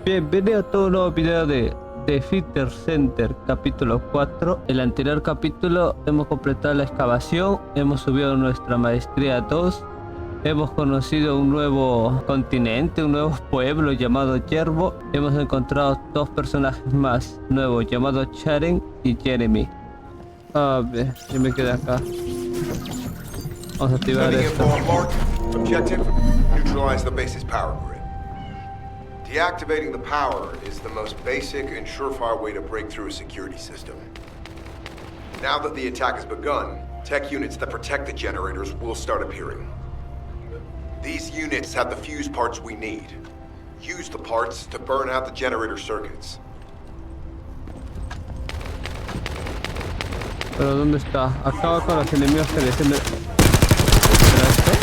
Bienvenido a todo un nuevo video de The Fighter Center capítulo 4. El anterior capítulo hemos completado la excavación, hemos subido nuestra maestría 2, hemos conocido un nuevo continente, un nuevo pueblo llamado Hierro. Hemos encontrado dos personajes más nuevos llamados Sharon y Jeremy. A ver, yo me quedé acá. Vamos a activar esto. Objective: neutralize the base's power grid. Deactivating the power is the most basic and surefire way to break through a security system. Now that the attack has begun, tech units that protect the generators will start appearing. These units have the fuse parts we need. Use the parts to burn out the generator circuits. Pero ¿dónde está? Acaba con los enemigos que defienden. ¿Será esto?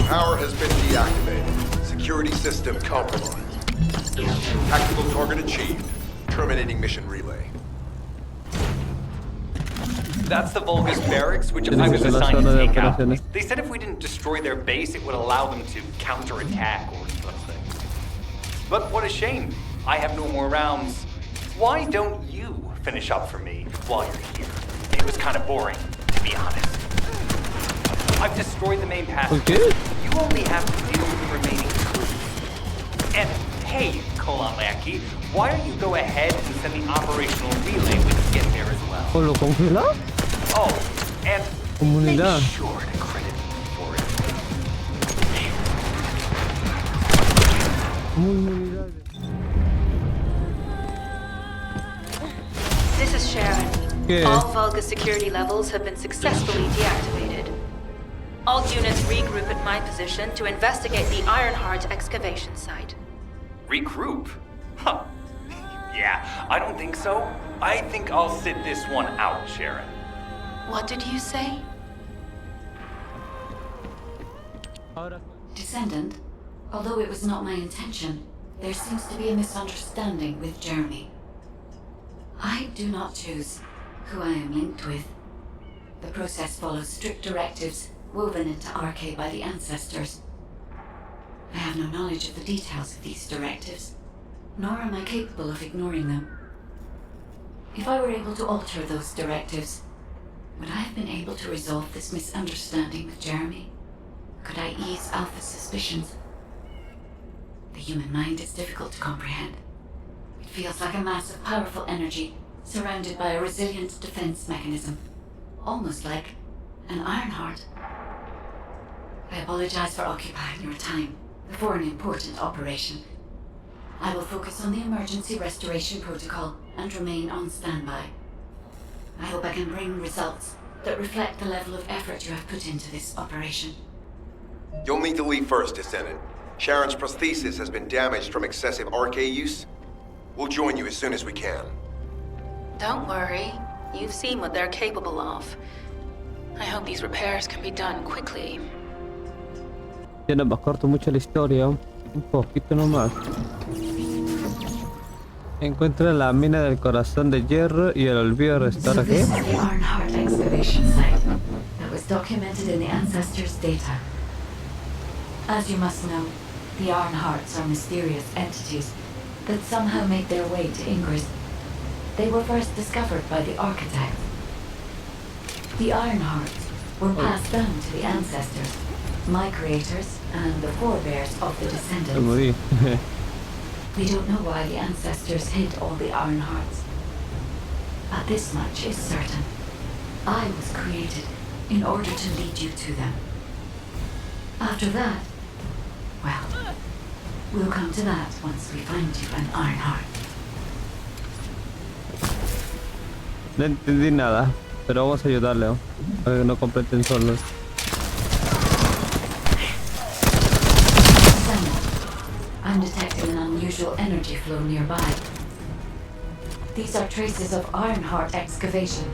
Power has been deactivated. Security system compromised. Tactical target achieved. Terminating mission relay. That's the Vulgus barracks, which I was assigned to take out. They said if we didn't destroy their base, it would allow them to counterattack or something. But what a shame. I have no more rounds. Why don't you finish up for me while you're here? It was kind of boring, to be honest. I've destroyed the main passage. Okay. You only have to deal with the remaining crews. And hey, Kolanlaki, why don't you go ahead and send the operational relay when you get there as well? ¿O lo congela? Oh, and Humanidad. make sure to credit me for it. Humanidad. This is Sharon. ¿Qué? All Vulgus security levels have been successfully deactivated. All units regroup at my position to investigate the Ironheart excavation site. Regroup? Huh. Yeah, I don't think so. I think I'll sit this one out, Sharon. What did you say? Descendant, although it was not my intention, there seems to be a misunderstanding with Jeremy. I do not choose who I am linked with. The process follows strict directives woven into RK by the ancestors. I have no knowledge of the details of these directives, nor am I capable of ignoring them. If I were able to alter those directives, would I have been able to resolve this misunderstanding with Jeremy? Could I ease Alpha's suspicions? The human mind is difficult to comprehend. It feels like a mass of powerful energy surrounded by a resilient defense mechanism, almost like an Ironheart. I apologize for occupying your time before an important operation. I will focus on the emergency restoration protocol and remain on standby. I hope I can bring results that reflect the level of effort you have put into this operation. You'll need to leave first, Descendant. Sharon's prosthesis has been damaged from excessive RK use. We'll join you as soon as we can. Don't worry. You've seen what they're capable of. I hope these repairs can be done quickly. Ya no me corto mucho la historia, un poquito nomás. Encuentra la mina del Corazón de Hierro y el olvido restaura aquí. This is the Ironheart excavation site that was documented in the ancestors' data. As you must know, the Ironhearts are mysterious entities that somehow made their way to Ingress. They were first discovered by the architect. The Ironhearts were passed down to the ancestors, my creators, and the forebears of the Me Descendants. morí. We don't know why the ancestors hid all the Ironhearts. But this much is certain. I was created in order to lead you to them. After that, well, we'll come to that once we find you an Ironheart. No entendí nada, pero vamos a ayudarle, ¿no? Para que no completen solos. I'm detecting an unusual energy flow nearby. These are traces of Ironheart excavation.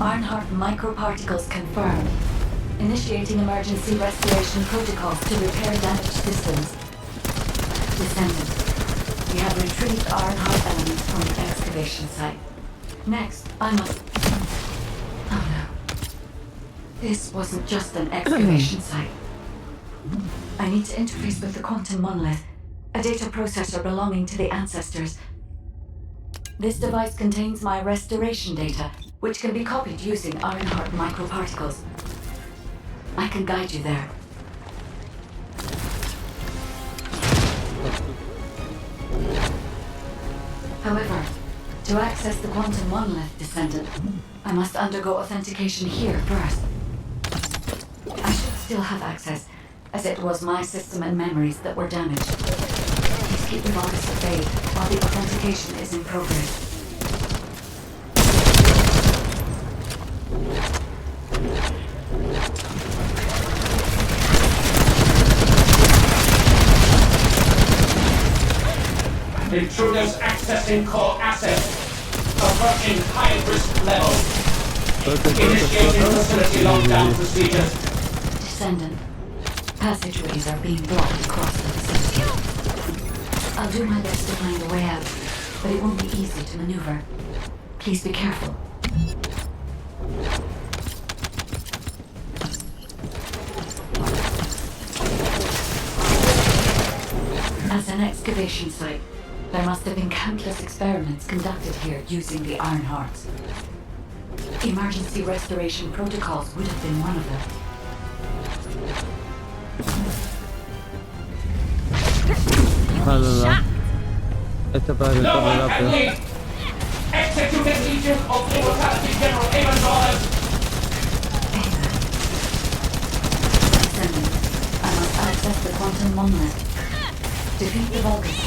Ironheart microparticles confirmed. Initiating emergency restoration protocols to repair damaged systems. Descendant, we have retrieved Ironheart elements from the excavation site. Next, I must... Oh no. This wasn't just an excavation site. I need to interface with the quantum monolith, a data processor belonging to the ancestors. This device contains my restoration data, which can be copied using Ironheart microparticles. I can guide you there. However, to access the quantum monolith, Descendant, I must undergo authentication here first. I should still have access, as it was my system and memories that were damaged. Please keep the Vulgus at bay while the authentication is in progress. Intruders accessing core assets. Approaching high-risk levels. Initiating facility lockdown procedures. Descendant, passageways are being blocked across the facility. I'll do my best to find a way out, but it won't be easy to maneuver. Please be careful. As an excavation site, there must have been countless experiments conducted here using the Ironhearts. Emergency restoration protocols would have been one of them. Allora, esto para que corra rápido. Executed Legion of Immortality General Avon. Descendant, I must access the quantum monolith. Defeat the Vulgus.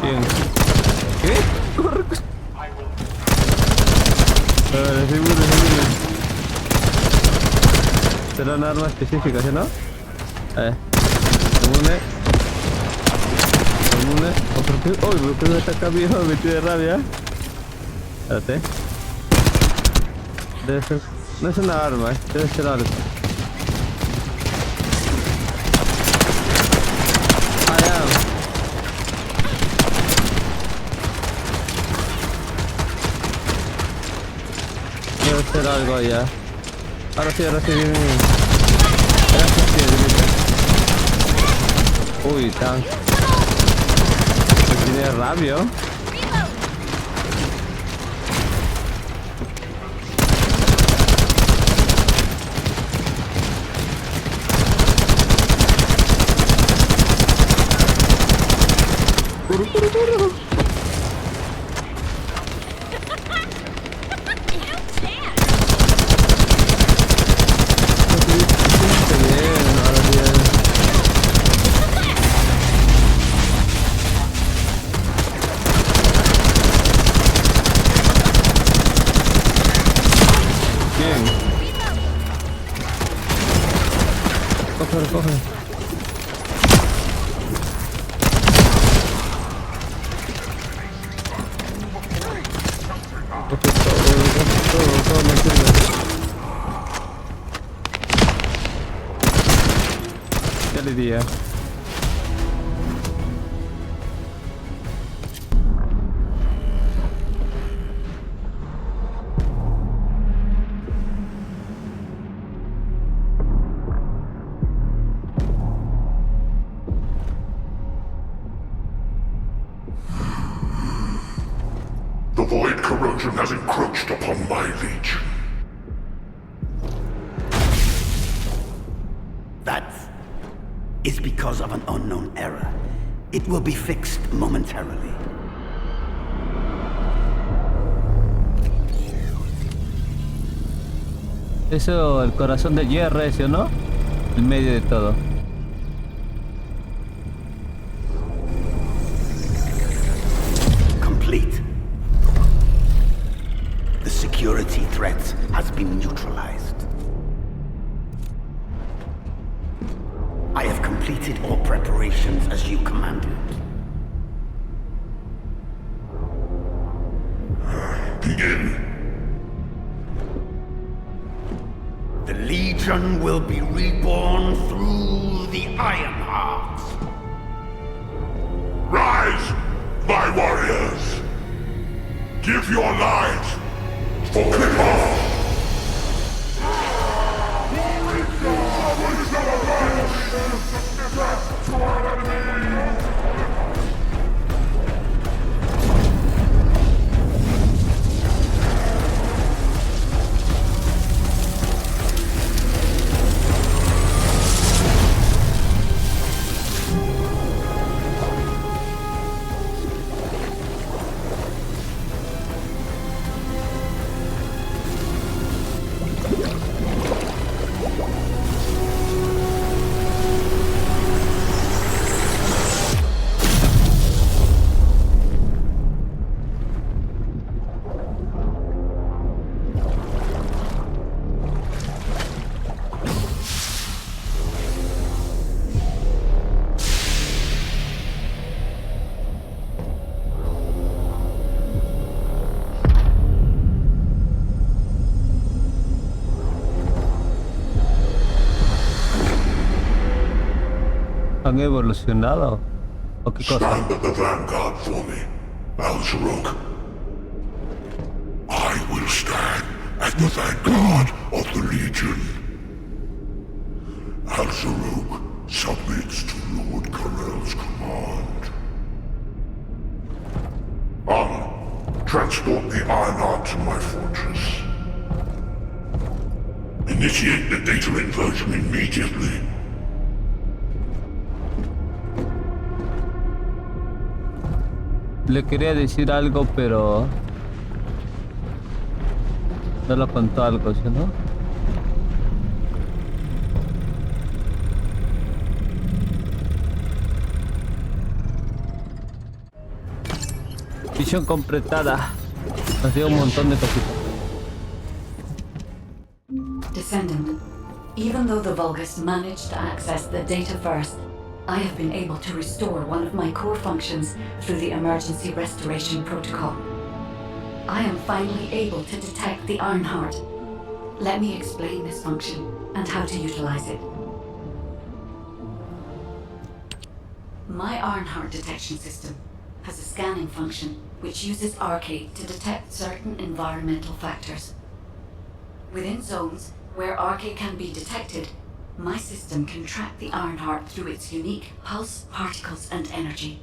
Bien. ¿Qué? Corre. Seguro. Será una arma específica, ¿sí, no? Comune. ¿Por qué está acá viejo metido de rabia? Espérate. Debe ser... No es una arma, debe ser algo. Debe ser algo allá. Ahora sí, bien. Gracias, sí, uy, tan. Tiene rabia. Corre. Coge. Todo me sirve. ¿Qué le diría? The void corrosion has encroached upon my legion. That is because of an unknown error. It will be fixed momentarily. Eso, el corazón de hierro ese, ¿no? El medio de todo. Complete. The security threat has been neutralized. I have completed all preparations as you commanded. Begin. The Legion will be reborn through the Ironheart. Rise, my warriors! Give your lives for kickoff! ¿Han evolucionado? ¿O qué cosa? Stand at the vanguard for me, Al-Zaruk. I will stand at the vanguard of the Legion. Al-Zaruk submits to Lord Karel's command. Transport the Ironheart to my fortress. Initiate the data inversion immediately. Le quería decir algo, pero no lo contó algo, ¿sí, no? Misión completada. Nos dio un montón de cositas. Descendant, even though the Vulgus managed to access the data first, I have been able to restore one of my core functions through the emergency restoration protocol. I am finally able to detect the Ironheart. Let me explain this function and how to utilize it. My Ironheart detection system has a scanning function which uses Arcade to detect certain environmental factors. Within zones where Arcade can be detected, my system can track the Ironheart through its unique pulse, particles, and energy.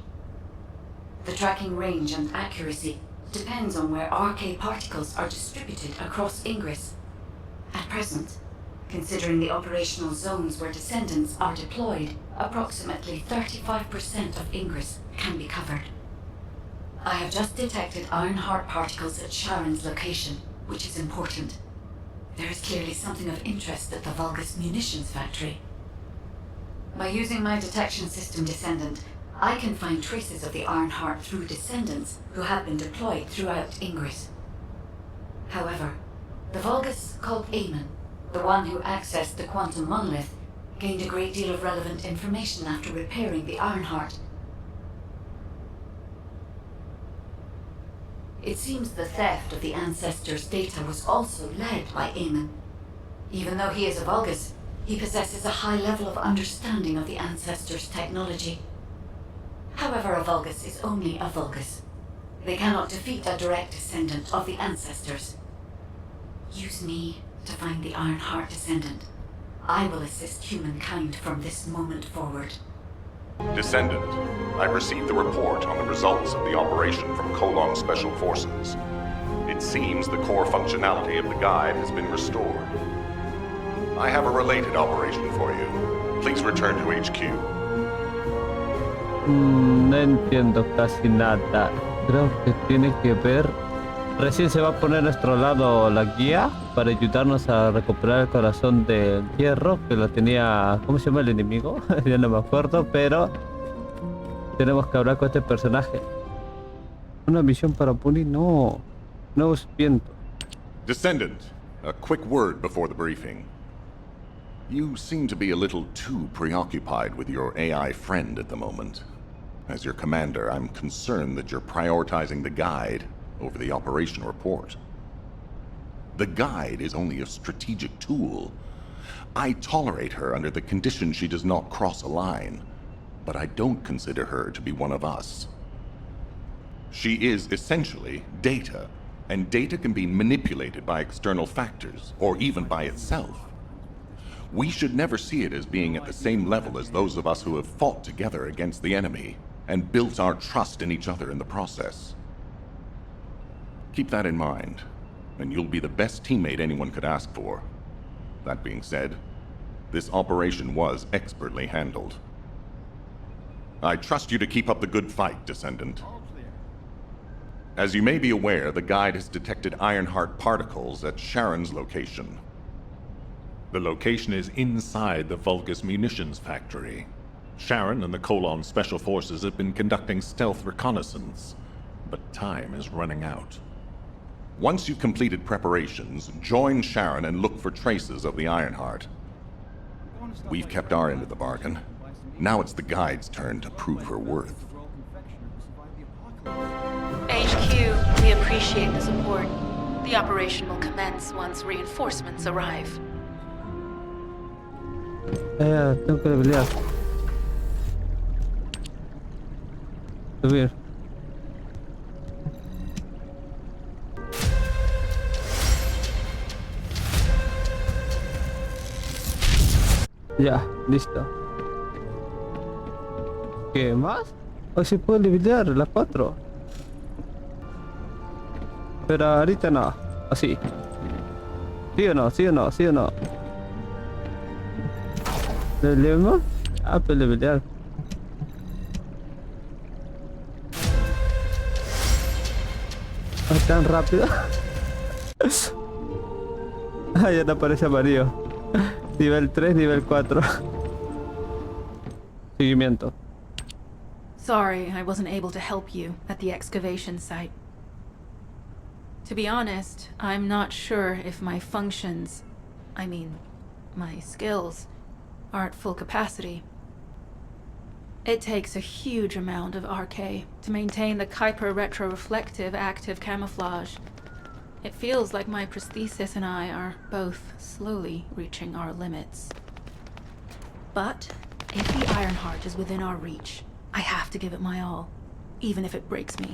The tracking range and accuracy depends on where Arcade particles are distributed across Ingress. At present, considering the operational zones where Descendants are deployed, approximately 35% of Ingress can be covered. I have just detected Ironheart particles at Sharon's location, which is important. There is clearly something of interest at the Vulgus munitions factory. By using my detection system Descendant, I can find traces of the Ironheart through Descendants who have been deployed throughout Ingress. However, the Vulgus called Eamon, the one who accessed the quantum monolith, gained a great deal of relevant information after repairing the Ironheart. It seems the theft of the Ancestors' data was also led by Eamon. Even though he is a Vulgus, he possesses a high level of understanding of the Ancestors' technology. However, a Vulgus is only a Vulgus. They cannot defeat a direct descendant of the Ancestors. Use me to find the Ironheart Descendant. I will assist humankind from this moment forward. Descendant, I've received the report on the results of the operation from Kolong Special Forces. It seems the core functionality of the guide has been restored. I have a related operation for you. Please return to HQ. No entiendo casi nada. Creo que tiene que ver Recién se va a poner a nuestro lado la guía para ayudarnos a recuperar el corazón de hierro que lo tenía... ¿Cómo se llama el enemigo? Ya no me acuerdo, pero tenemos que hablar con este personaje. Una misión para Puni, no. Nuevos vientos. Descendant, a quick word before the briefing. You seem to be a little too preoccupied with your AI friend at the moment. As your commander, I'm concerned that you're prioritizing the guide over the operation report. The guide is only a strategic tool. I tolerate her under the condition she does not cross a line, but I don't consider her to be one of us. She is essentially data, and data can be manipulated by external factors, or even by itself. We should never see it as being at the same level as those of us who have fought together against the enemy, and built our trust in each other in the process. Keep that in mind, and you'll be the best teammate anyone could ask for. That being said, this operation was expertly handled. I trust you to keep up the good fight, Descendant. As you may be aware, the guide has detected Ironheart particles at Sharon's location. The location is inside the Vulgus munitions factory. Sharon and the Colon Special Forces have been conducting stealth reconnaissance, but time is running out. Once you've completed preparations, join Sharon and look for traces of the Ironheart. We've kept our end of the bargain. Now it's the guide's turn to prove her worth. HQ, we appreciate the support. The operation will commence once reinforcements arrive. Tengo que pelear. Subir. Ya, listo. ¿Qué más? Hoy se puede limitar las 4. Pero ahorita no. Así. ¿Sí o no? ¿Sí o no? ¿Sí o no? ¿Leemos? Ah, pues limitar. ¿No es tan rápido? Ah, ya te aparece amarillo. Nivel 3, nivel 4. Seguimiento. Sorry, I wasn't able to help you at the excavation site. To be honest, I'm not sure if my functions, my skills, are at full capacity. It takes a huge amount of RK to maintain the Kuiper retroreflective active camouflage. It feels like my prosthesis and I are both slowly reaching our limits. But if the Ironheart is within our reach, I have to give it my all, even if it breaks me.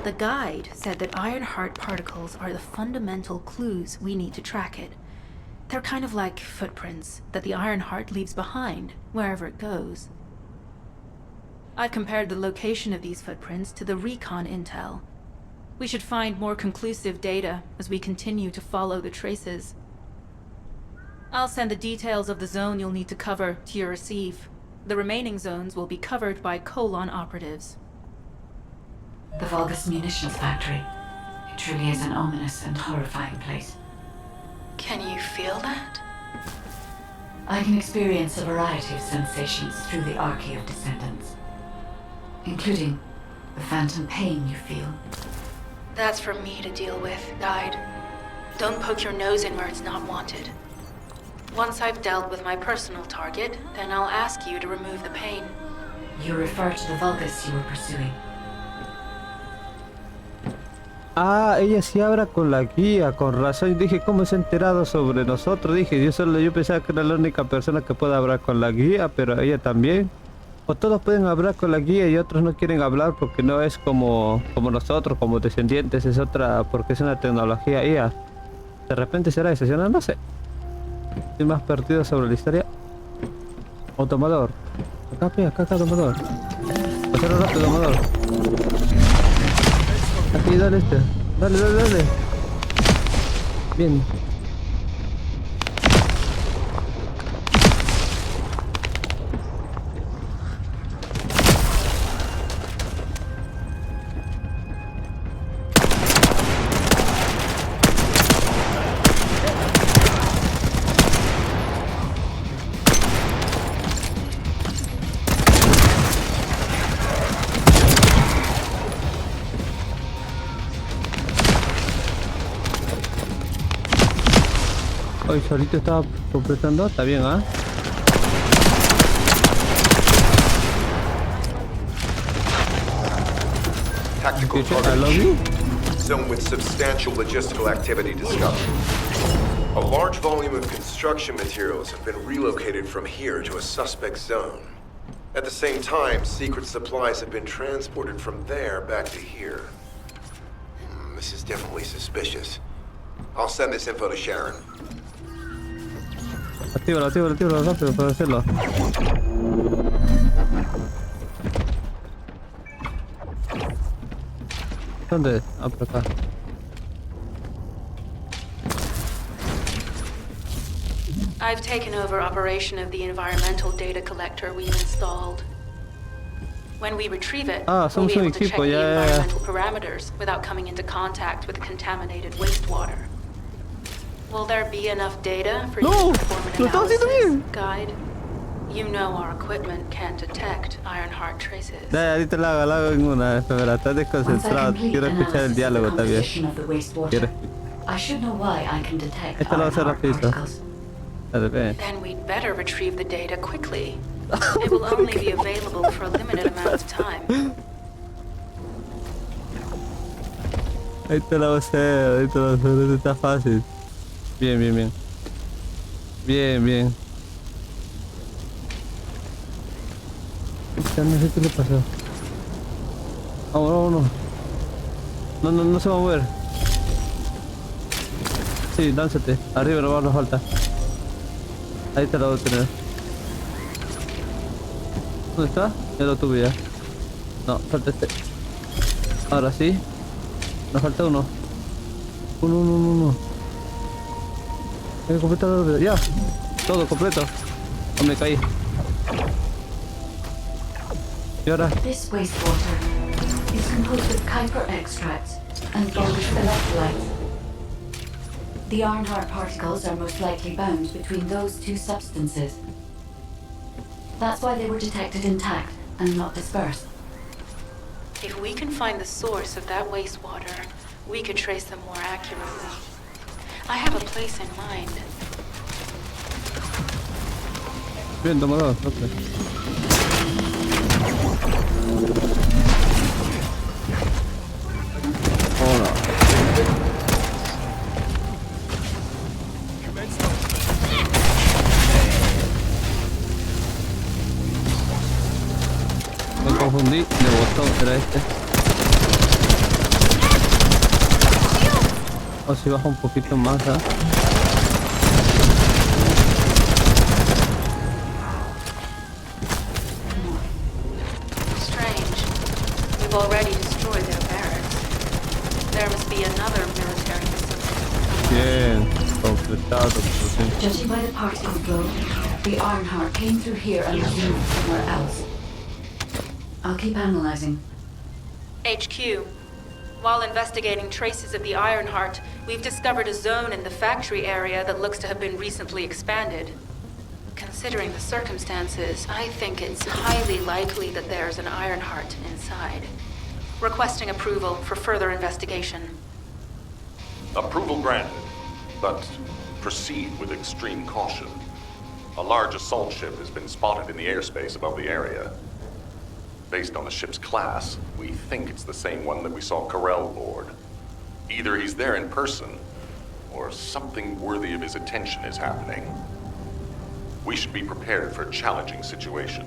The guide said that Ironheart particles are the fundamental clues we need to track it. They're kind of like footprints that the Ironheart leaves behind, wherever it goes. I've compared the location of these footprints to the recon intel. We should find more conclusive data as we continue to follow the traces. I'll send the details of the zone you'll need to cover to your receive. The remaining zones will be covered by Colon operatives. The Vulgus munitions factory. It truly is an ominous and horrifying place. Can you feel that? I can experience a variety of sensations through the archy of Descendants, including the phantom pain you feel. That's for me to deal with, Guide. Don't poke your nose in where it's not wanted. Once I've dealt with my personal target, then I'll ask you to remove the pain. You refer to the Vulgus you were pursuing. Ah, ella sí habla con la guía, con razón. Dije, ¿cómo se ha enterado sobre nosotros? Dije, yo pensaba que era la única persona que puede hablar con la guía, pero ella también. O todos pueden hablar con la guía y otros no quieren hablar porque no es como nosotros, como descendientes, es otra, porque es una tecnología IA. De repente será excepcional, no sé. Estoy más perdido sobre la historia. Automador. Acá, automador. Pasar rápido, automador. Aquí, dale este. Dale. Bien. Hoy solito estaba completando, está bien, ¿ah? Tactical target. Zone with substantial logistical activity discovered. A large volume of construction materials have been relocated from here to a suspect zone. At the same time, secret supplies have been transported from there back to here. This is definitely suspicious. I'll send this info to Sharon. Actívalo rápido para hacerlo. ¿Dónde? Ah, por acá. I've taken over operation of the environmental data collector we've installed. When we retrieve it, we'll be able to check the environmental parameters without coming into contact with contaminated wastewater. Will there be enough data for you to perform an analysis, Guide? You know our equipment can't detect Ironheart traces. Ahorita la hago en una, pero estás desconcentrado. Quiero escuchar el diálogo también. I should know why I can detect Esto lo hace rapidito. Then we'd better retrieve the data quickly. It will only be available for a limited amount of time. Ahí te la voy a hacer, esto está fácil. Bien. No sé qué le pasó. Vámonos. No se va a mover. Sí, lánzate. Arriba no nos falta. Ahí te lo voy a tener. ¿Dónde está? Ya lo tuve ya. No, falta este. Ahora sí. Nos falta uno. Uno. Hay que completarlo rápido. Ya. Todo completo. Oh, me caí. ¿Y ahora? This wastewater is composed of Kuiper extracts and bullish electrolytes. The Ironheart particles are most likely bound between those two substances. That's why they were detected intact and not dispersed. If we can find the source of that wastewater, we could trace them more accurately. I have a place in mind. Bien, tomador, okay. Hola. Me confundí de botón, era este. O si baja un poquito más, ¿eh? Strange. We've already destroyed their barracks. There must be another military facility. Bien, completado. Judging by the particle flow, the Ironheart came through here and was moved somewhere else. I'll keep analyzing. HQ. While investigating traces of the Ironheart, we've discovered a zone in the factory area that looks to have been recently expanded. Considering the circumstances, I think it's highly likely that there's an Ironheart inside. Requesting approval for further investigation. Approval granted, but proceed with extreme caution. A large assault ship has been spotted in the airspace above the area. Based on the ship's class, we think it's the same one that we saw Corell board. Either he's there in person, or something worthy of his attention is happening. We should be prepared for a challenging situation.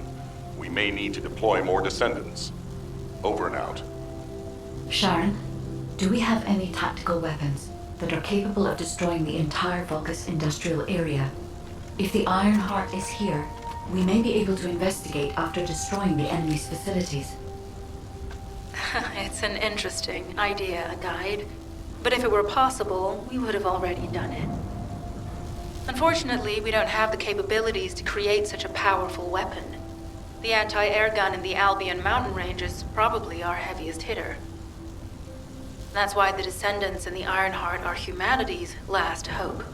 We may need to deploy more Descendants. Over and out. Sharon, do we have any tactical weapons that are capable of destroying the entire Vulgus industrial area? If the Ironheart is here, we may be able to investigate after destroying the enemy's facilities. It's an interesting idea, Guide. But if it were possible, we would have already done it. Unfortunately, we don't have the capabilities to create such a powerful weapon. The anti-air gun in the Albion mountain range is probably our heaviest hitter. That's why the Descendants and the Ironheart are humanity's last hope.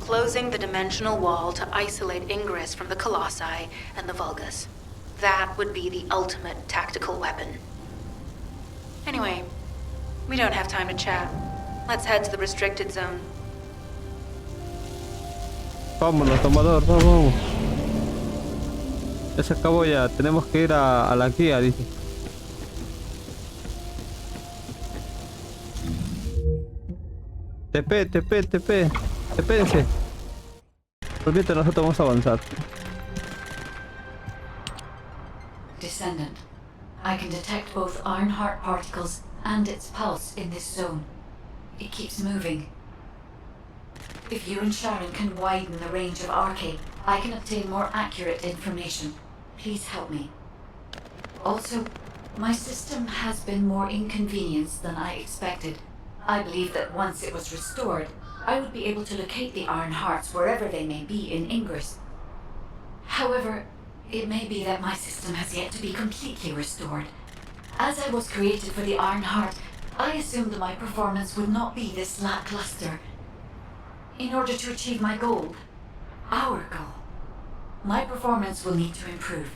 Closing the dimensional wall to isolate ingress from the Colossi and the Vulgus. That would be the ultimate tactical weapon. Anyway, we don't have time to chat. Let's head to the restricted zone. Vámonos, tomador, vamos. Ya se acabó ya, tenemos que ir a la guía, dice. TP. Espérense. Por mientras nosotros vamos a avanzar. Descendant, I can detect both Ironheart particles and its pulse in this zone. It keeps moving. If you and Sharon can widen the range of Arcade, I can obtain more accurate information. Please help me. Also, my system has been more inconvenienced than I expected. I believe that once it was restored, I would be able to locate the Iron Hearts wherever they may be in Ingress. However, it may be that my system has yet to be completely restored. As I was created for the Iron Heart, I assumed my performance would not be this lackluster. In order to achieve my goal, our goal, my performance will need to improve.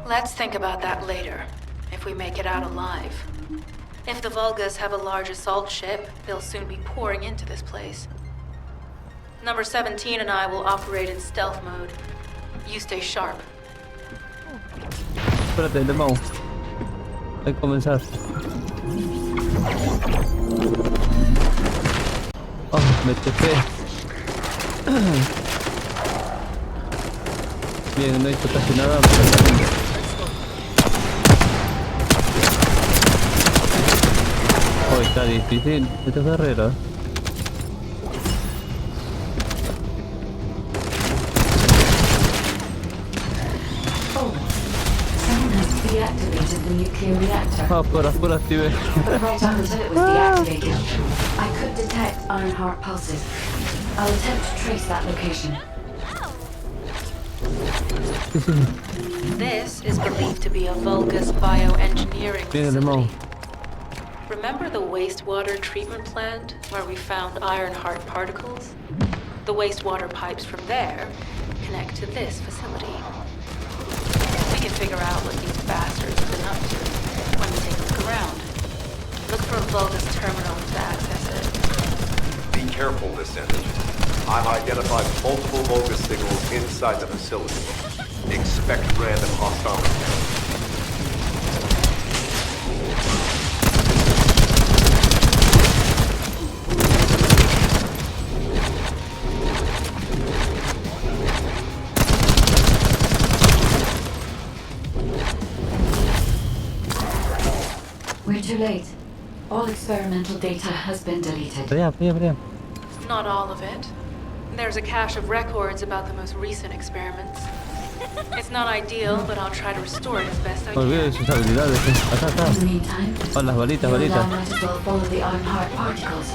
Let's think about that later, if we make it out alive. If the Volgas have a large assault ship, they'll soon be pouring into this place. Number 17 and I will operate in stealth mode. You stay sharp. Espérate, demão. Hay que comenzar. Oh, me tepé. Bien, no he hecho casi nada. Oh, está difícil esta carrera. Deactivated the nuclear reactor. Ah, por activé. But right up until it was deactivated, I could detect Ironheart pulses. I'll attempt to trace that location. This is believed to be a Vulgus bioengineering facility. Remember the wastewater treatment plant where we found Ironheart particles? The wastewater pipes from there connect to this facility. We can figure out what these bastards have been up to when we take a look around. Look for a Vulgus terminal to access it. Be careful, Descendant. I've identified multiple Vulgus signals inside the facility. Expect random hostile attacks. We're too late. All experimental data has been deleted. Not all of it. There's a cache of records about the most recent experiments. It's not ideal, but I'll try to restore it as best I can. Olvide sus habilidades. Acá, acá. In the miantime, Oh, las balitas, you and I balitas. might as well follow the Ironheart particles.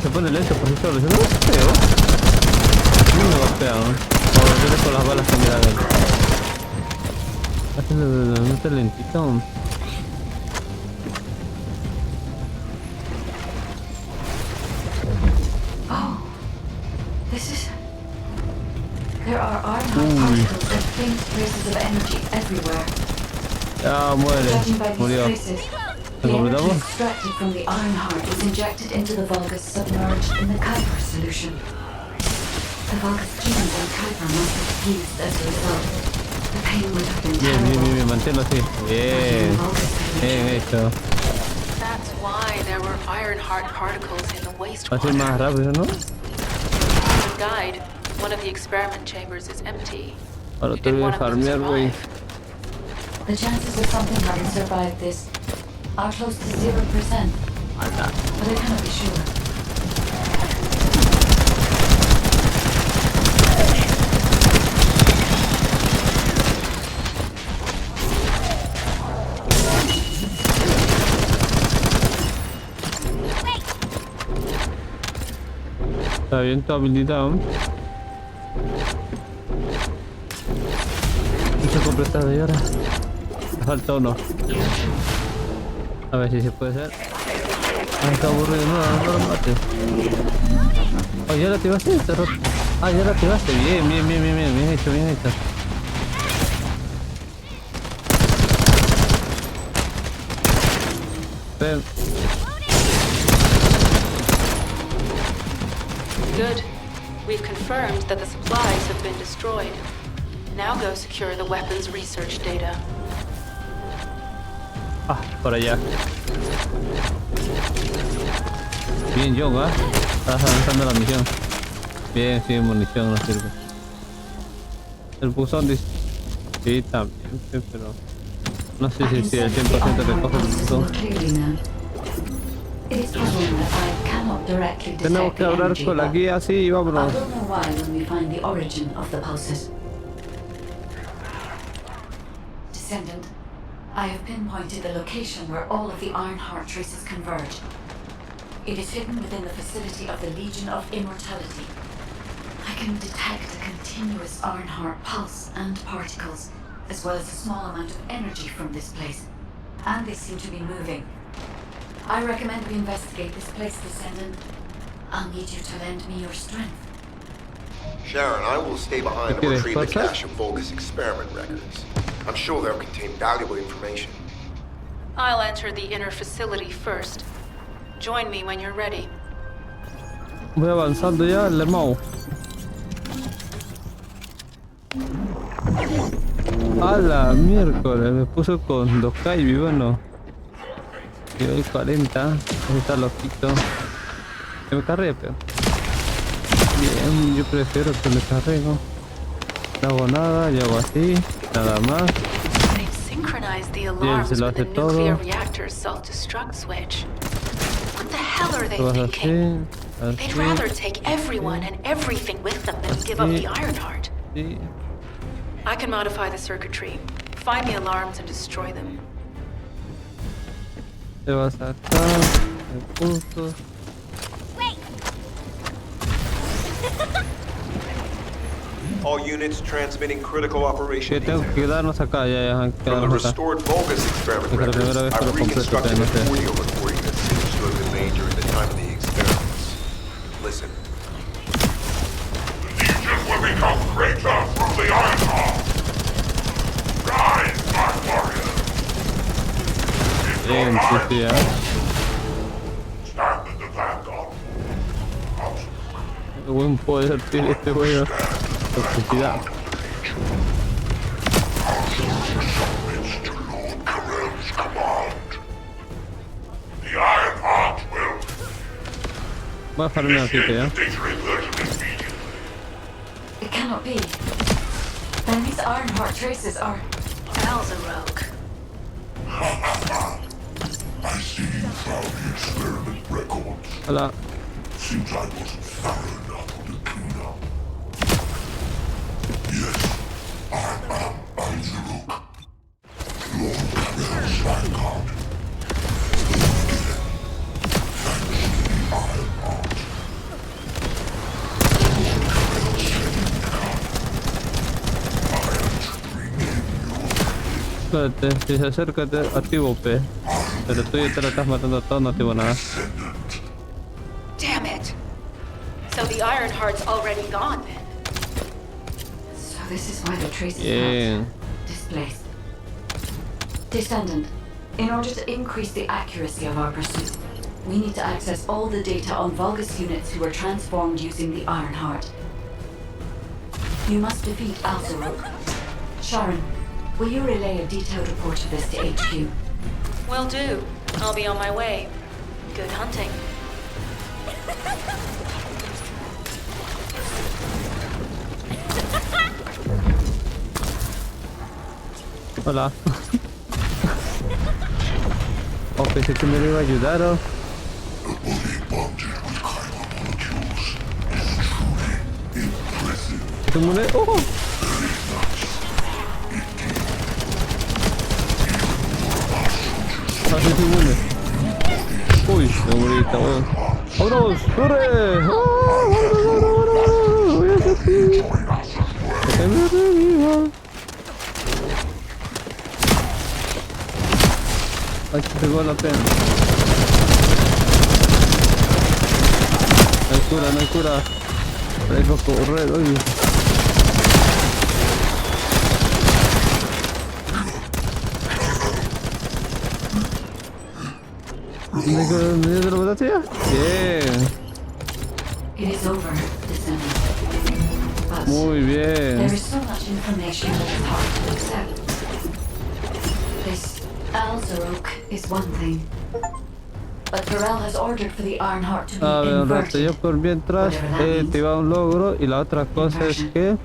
Se pone lento por sí solo, yo no lo veo. No me golpean. O yo con las balas que me dan. No está lentito. Oh, this is... There are Ironheart particles and faint traces of energy everywhere. Ya muere. Judging by these Murió. traces, the energy extracted from the Ironheart was injected into the Vulgus submerged in the Kuiper solution. The Vulgus genes and Kuiper must have fused as a result. The pain would have been terrible. Bien, manténlo así. Bien. Bien hecho. That's why there were Ironheart particles in the wastewater. Así más rápido, ¿no? The guide, one of the experiment chambers is empty. Ahora You te didn't voy a want them to farmear, güey. survive. The chances of something having survived this are close to 0%. But I cannot be sure. Está bien tu habilidad. Mucha completada y ahora. Me falta uno. A ver si se puede hacer. Ah, está aburrido, no lo mates. Oh, ya la activaste, Derrota. Ah, ya la activaste. Bien hecho. Ven. Good. We've confirmed that the supplies have been destroyed. Now go secure the weapons research data. Ah, por allá. Bien, John, ¿ah? Estás avanzando la misión. Bien, sí, munición no sirve. El buzón dice... Sí, también, sí, pero... No sé si el 100% recoge el buzón. Tenemos que hablar con la guía así y vámonos. Descendant, I have pinpointed the location where all of the Ironheart traces converge. It is hidden within the facility of the Legion of Immortality. I can detect a continuous Ironheart pulse and particles, as well as a small amount of energy from this place. And they seem to be moving. I recommend we investigate this place, Descendant. I'll need you to lend me your strength. Sharon, I will stay behind and retrieve the cache of Vulgus experiment records. I'm sure they'll contain valuable information. I'll enter the inner facility first. Join me when you're ready. Voy avanzando ya, el Lemao. A la miércoles, me puso con 2K y bueno. Nivel 40, ahí está loquito. Que me cargue, pero. Bien, yo prefiero que me carrego. No hago nada, yo hago así, nada más. Bien, se lo hace todo. What the hell are they thinking? They'd rather take everyone and everything with them than give up the Ironheart. I can modify the circuitry, find the alarms and destroy them. Te vas acá, me puso. All units transmitting critical operation. Que tengo que quedarnos acá, ya, From the restored Vulgus experiment records, I've reconstructed an audio recording that seems to have been made during the time of the experiments. Listen. The Legion will become greater through the Ironheart. Rise, my warrior. Bien, sí, Stand in the vanguard. Qué buen poder tiene este juego. Toxicidad. Submits to Lord Correll's command. The Ironheart will. Voy a farmear aquí, ya. It cannot be. Then these Ironheart traces are... Al's a rogue. I see you found the experiment records. Hola. Seems I wasn't thorough enough on the cleanup. Yes, I am Alzaruk, Lord Correll's vanguard. Thanks to the Ironheart. Lord Correll said in the camp, I am to bring in your Espérate, si se acerca, activo P. Pero tú ya te la estás matando a todos, no activo nada. Damn it! So the Ironheart's already gone then. So this is why the traces Bien. have displaced. Descendant, in order to increase the accuracy of our pursuit, we need to access all the data on Vulgus units who were transformed using the Ironheart. You must defeat Alzaruk. Sharon, will you relay a detailed report of this to HQ? Will do. I'll be on my way. Good hunting. Hola. Oh, pensé que me iba a ayudar, oh. The body bonded with chiral molecules is truly impressive. ¿Se muere? ¡Oh! Así se muere. Uy, se morirá, weón. ¡Vámonos! ¡Corre! ¡Voy hacia ti! ¡Que me reviva! Ay, que pegó la pena. No hay cura, no hay cura. Hay que correr, oye. ¿Me lo mataste ya? Bien. It is over, Descendant. But Muy bien. there is so much information that is hard to accept. This Alzarok is one thing. But Corel has ordered for the Ironheart to be A ver, un rato, inverted. yo por mientras he activado un logro y la otra cosa es que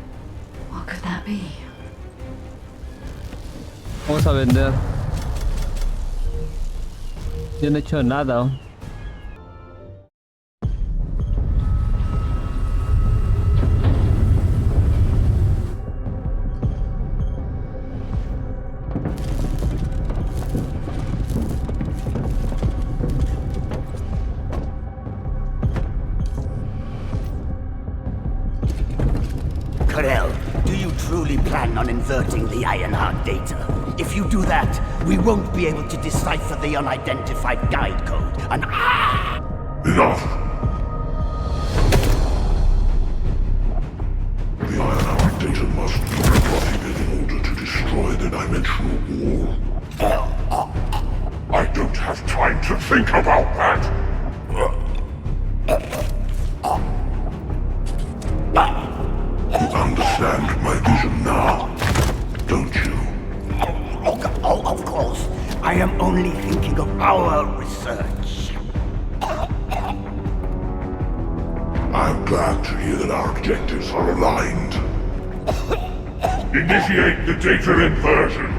What could that be? vamos a vender. Yo no he hecho nada. Corel, do you truly plan on inverting the Ironheart data? If you do that, we won't be able to decipher the unidentified guide code. And Enough! The Ironheart data must be corrupted in order to destroy the dimensional wall. I don't have time to think about that! You understand my vision now, don't you? Oh, of course. I am only thinking of our research. I'm glad to hear that our objectives are aligned. Initiate the data inversion.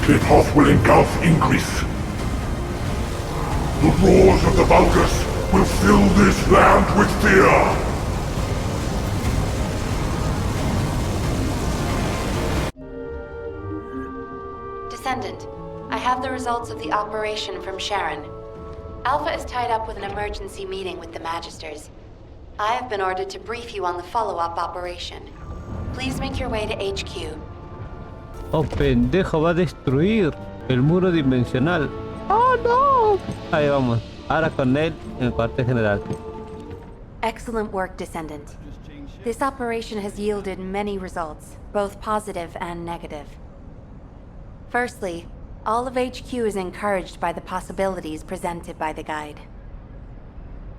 Tip-off will engulf Ingress. The roars of the Vulgus will fill this land with fear. Descendant, I have the results of the operation from Sharon. Alpha is tied up with an emergency meeting with the Magisters. I have been ordered to brief you on the follow-up operation. Please make your way to HQ. Oh, pendejo, va a destruir el muro dimensional. Oh, no. Ahí vamos. Ahora con él en el cuartel general. Excellent work, Descendant. This operation has yielded many results, both positive and negative. Firstly, all of HQ is encouraged by the possibilities presented by the guide.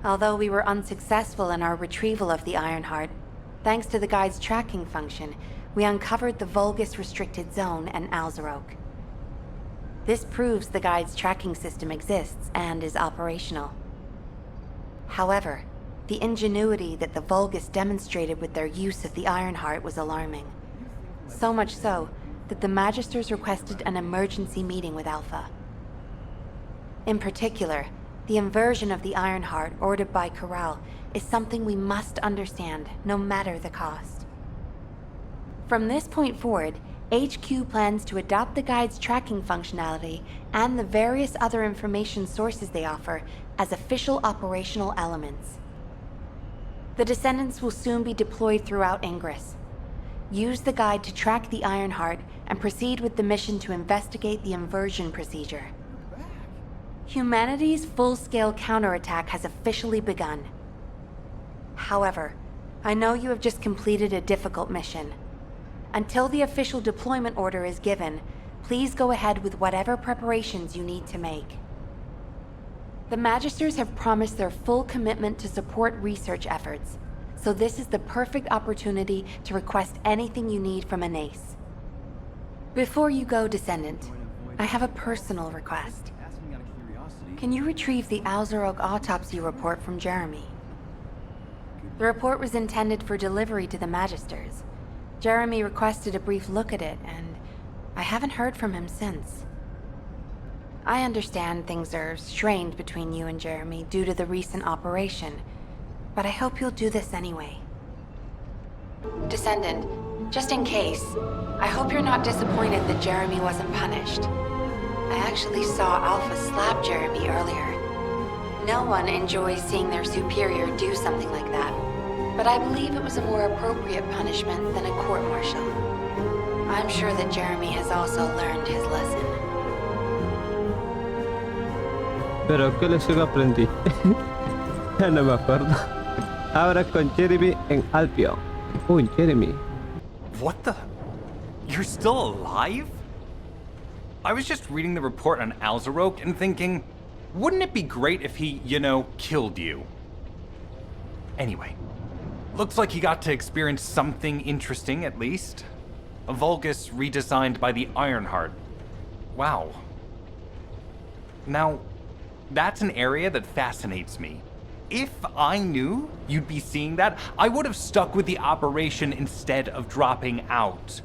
Although we were unsuccessful in our retrieval of the Ironheart, thanks to the guide's tracking function, we uncovered the Vulgus restricted zone and Alzarok. This proves the guide's tracking system exists and is operational. However, the ingenuity that the Vulgus demonstrated with their use of the Ironheart was alarming. So much so that the Magisters requested an emergency meeting with Alpha. In particular, the inversion of the Ironheart ordered by Corral is something we must understand, no matter the cost. From this point forward, HQ plans to adopt the guide's tracking functionality and the various other information sources they offer as official operational elements. The Descendants will soon be deployed throughout Ingress. Use the guide to track the Ironheart and proceed with the mission to investigate the inversion procedure. Humanity's full-scale counterattack has officially begun. However, I know you have just completed a difficult mission. Until the official deployment order is given, please go ahead with whatever preparations you need to make. The Magisters have promised their full commitment to support research efforts, so this is the perfect opportunity to request anything you need from an ace. Before you go, Descendant, I have a personal request. Can you retrieve the Alzarok autopsy report from Jeremy? The report was intended for delivery to the Magisters. Jeremy requested a brief look at it, and I haven't heard from him since. I understand things are strained between you and Jeremy due to the recent operation, but I hope you'll do this anyway. Descendant, just in case, I hope you're not disappointed that Jeremy wasn't punished. I actually saw Alpha slap Jeremy earlier. No one enjoys seeing their superior do something like that, but I believe it was a more appropriate punishment than a court-martial. I'm sure that Jeremy has also learned his lesson. Pero ¿qué lección aprendí? Ya no me acuerdo. Ahora con Jeremy en Albion. Uy, Jeremy. What the? You're still alive? I was just reading the report on Alzarok and thinking, wouldn't it be great if he, killed you? Anyway, looks like he got to experience something interesting at least. A Vulgus redesigned by the Ironheart. Wow. Now, that's an area that fascinates me. If I knew you'd be seeing that, I would have stuck with the operation instead of dropping out.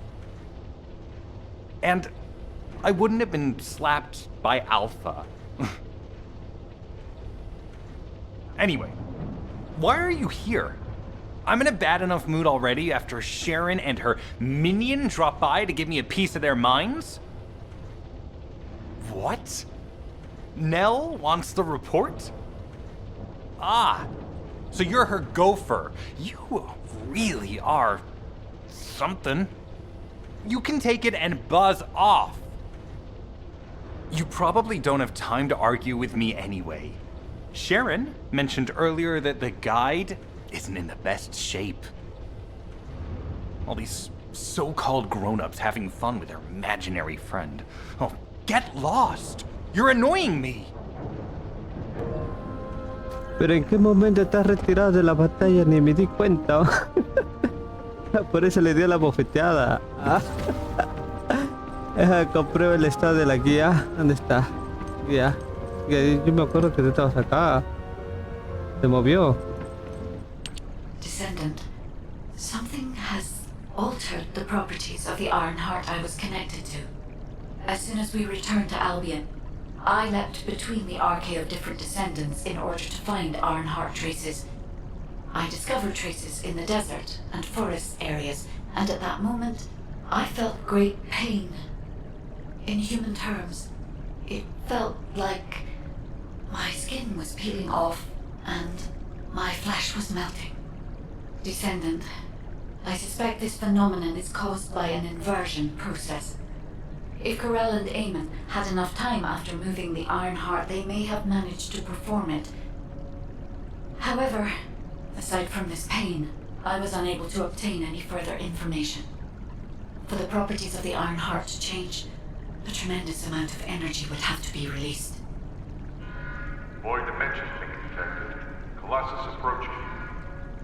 And I wouldn't have been slapped by Alpha. Anyway, why are you here? I'm in a bad enough mood already after Sharon and her minion drop by to give me a piece of their minds? What? Nell wants the report? Ah, so you're her gopher. You really are something. You can take it and buzz off. You probably don't have time to argue with me anyway. Sharon mentioned earlier that the guide isn't in the best shape. All these so-called grown-ups having fun with their imaginary friend. Oh, get lost! You're annoying me! Pero en qué momento estás retirado de la batalla, ni me di cuenta. Por eso le dio la bofeteada. Comprueba el estado de la guía. ¿Dónde está? Guía. Yo me acuerdo que tú estabas acá. Se movió. Descendant, something has altered the properties of the Ironheart I was connected to. As soon as we returned to Albion, I leapt between the arcade of different descendants in order to find Ironheart traces. I discovered traces in the desert and forest areas, and at that moment, I felt great pain. In human terms, it felt like my skin was peeling off and my flesh was melting. Descendant, I suspect this phenomenon is caused by an inversion process. If Corell and Eamon had enough time after moving the Ironheart, they may have managed to perform it. However, aside from this pain, I was unable to obtain any further information. For the properties of the Ironheart to change, a tremendous amount of energy would have to be released. Void dimension link detected. Colossus approaching.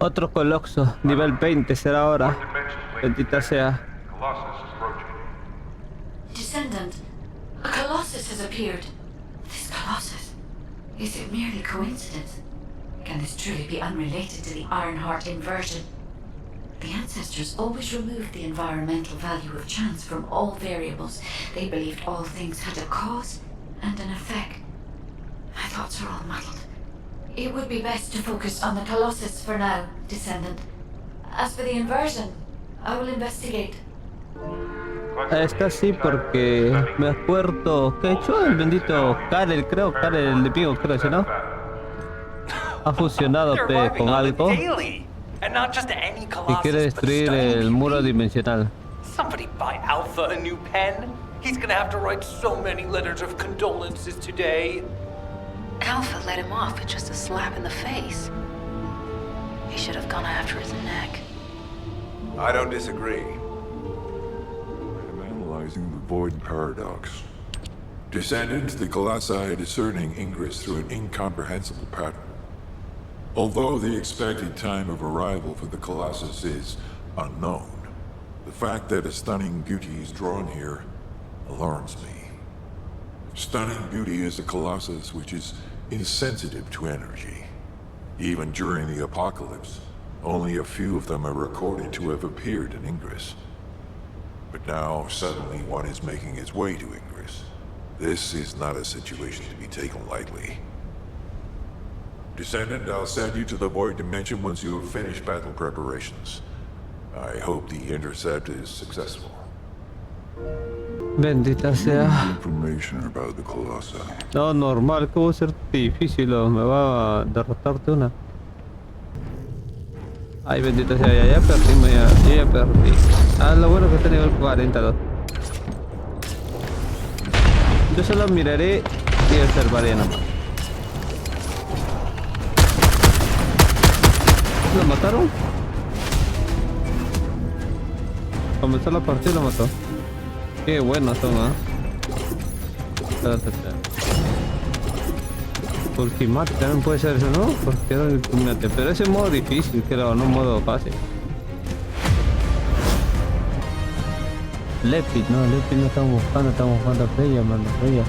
Otro Coloxo, nivel 20 será ahora. Bendita sea. Colossus approaching. Descendant, a Colossus has appeared. This Colossus, is it merely coincidence? Can this truly be unrelated to the Ironheart inversion? The ancestors always removed the environmental value of chance from all variables. They believed all things had a cause and an effect. My thoughts are all muddled. It would be best to focus on the Colossus for now, Descendant. As for the inversion, I will investigate. Está así porque me acuerdo que ha hecho el bendito Karel, creo, Karel el enemigo, creo, ¿sí, no? Ha fusionado con algo y quiere destruir el muro dimensional. Somebody buy Alpha a new pen. He's gonna have to write so many letters of condolences today. Alpha let him off with just a slap in the face. He should have gone after his neck. I don't disagree. I'm analyzing the Void Paradox. Descendants, the Colossi are discerning Ingress through an incomprehensible pattern. Although the expected time of arrival for the Colossus is unknown, the fact that a stunning beauty is drawn here alarms me. Stunning beauty is a Colossus which is insensitive to energy. Even during the apocalypse, only a few of them are recorded to have appeared in Ingress. But now, suddenly one is making its way to Ingress. This is not a situation to be taken lightly. Descendant, I'll send you to the Void Dimension once you have finished battle preparations. I hope the intercept is successful. Bendita sea. Information about the Colossi. No, normal, que va a ser difícil, me va a derrotarte una. Ay, bendita sea, ya perdimos, ya perdí. Ah, lo bueno que está nivel 42. Yo solo miraré y observaré nada más. ¿Lo mataron? Comenzó la partida y lo mató. Qué buenos son, ¿ah? Ultimate también puede ser eso, ¿no? Porque era el ultimate. Pero ese modo difícil, creo, no modo fácil. Lepid no estamos buscando a Freya, mano, Freya.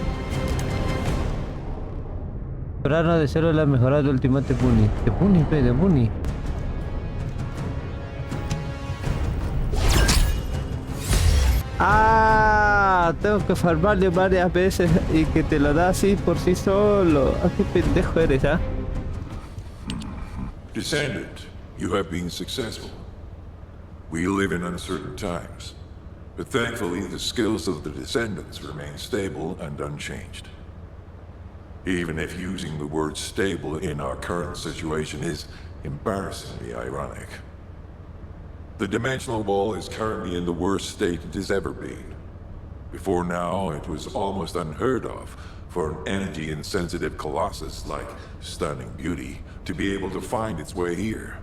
Prana de cero la mejorada de Ultimate Bunny. De Bunny. Ah, tengo que farmarle varias veces y que te lo da así por sí solo. Ah, qué pendejo eres, ¿ah? Descendant, you have been successful. We live in uncertain times, but thankfully the skills of the Descendants remain stable and unchanged. Even if using the word stable in our current situation is embarrassingly ironic. The dimensional wall is currently in the worst state it has ever been. Before now, it was almost unheard of for an energy-insensitive colossus like Stunning Beauty to be able to find its way here.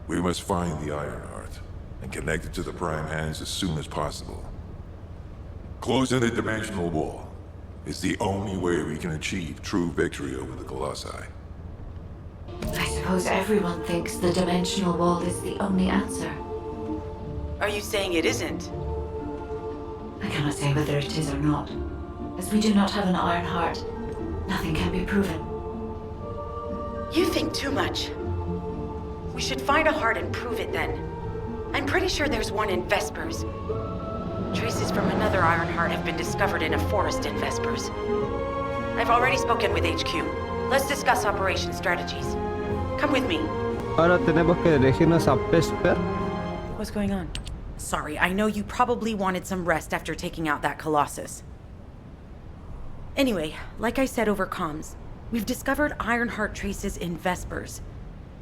We must find the Ironheart and connect it to the Prime Hands as soon as possible. Closing the dimensional wall is the only way we can achieve true victory over the Colossi. I suppose everyone thinks the dimensional wall is the only answer. Are you saying it isn't? I cannot say whether it is or not. As we do not have an iron heart, nothing can be proven. You think too much. We should find a heart and prove it then. I'm pretty sure there's one in Vespers. Traces from another iron heart have been discovered in a forest in Vespers. I've already spoken with HQ. Let's discuss operation strategies. Come with me. Ahora tenemos que dirigirnos a Vesper. What's going on? Sorry, I know you probably wanted some rest after taking out that Colossus. Anyway, like I said over comms, we've discovered Ironheart traces in Vespers.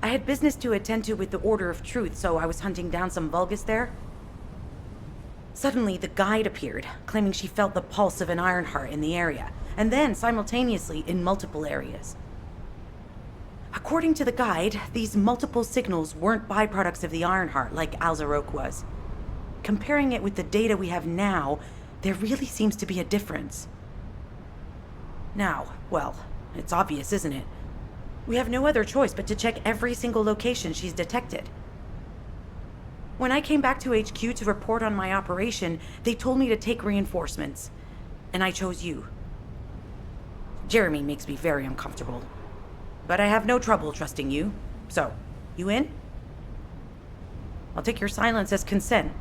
I had business to attend to with the Order of Truth, so I was hunting down some Vulgus there. Suddenly, the guide appeared, claiming she felt the pulse of an Ironheart in the area, and then simultaneously in multiple areas. According to the guide, these multiple signals weren't byproducts of the Ironheart like Alzarok was. Comparing it with the data we have now, there really seems to be a difference. Now, well, it's obvious, isn't it? We have no other choice but to check every single location she's detected. When I came back to HQ to report on my operation, they told me to take reinforcements, and I chose you. Jeremy makes me very uncomfortable. But I have no trouble trusting you. So, you in? I'll take your silence as consent.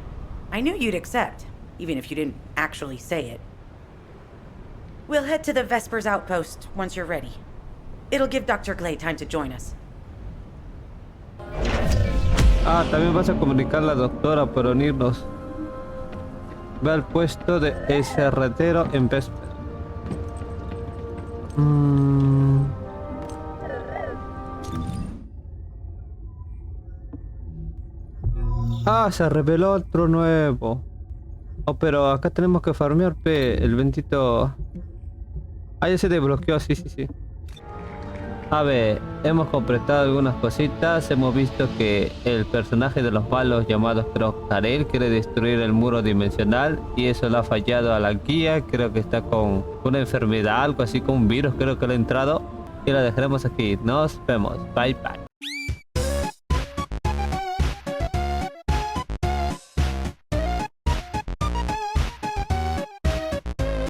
I knew you'd accept, even if you didn't actually say it. We'll head to the Vespers outpost once you're ready. It'll give Dr. Glade time to join us. Ah, también vas a comunicar a la doctora por unirnos. Ve al puesto de SRTero en Vesper. Ah, se reveló otro nuevo. Oh, pero acá tenemos que farmear el bendito. Ah, ya se desbloqueó, sí. A ver, hemos completado algunas cositas. Hemos visto que el personaje de los malos llamado Karel quiere destruir el muro dimensional y eso le ha fallado a la guía. Creo que está con una enfermedad, algo así, con un virus, creo que le ha entrado. Y la dejaremos aquí. Nos vemos. Bye bye.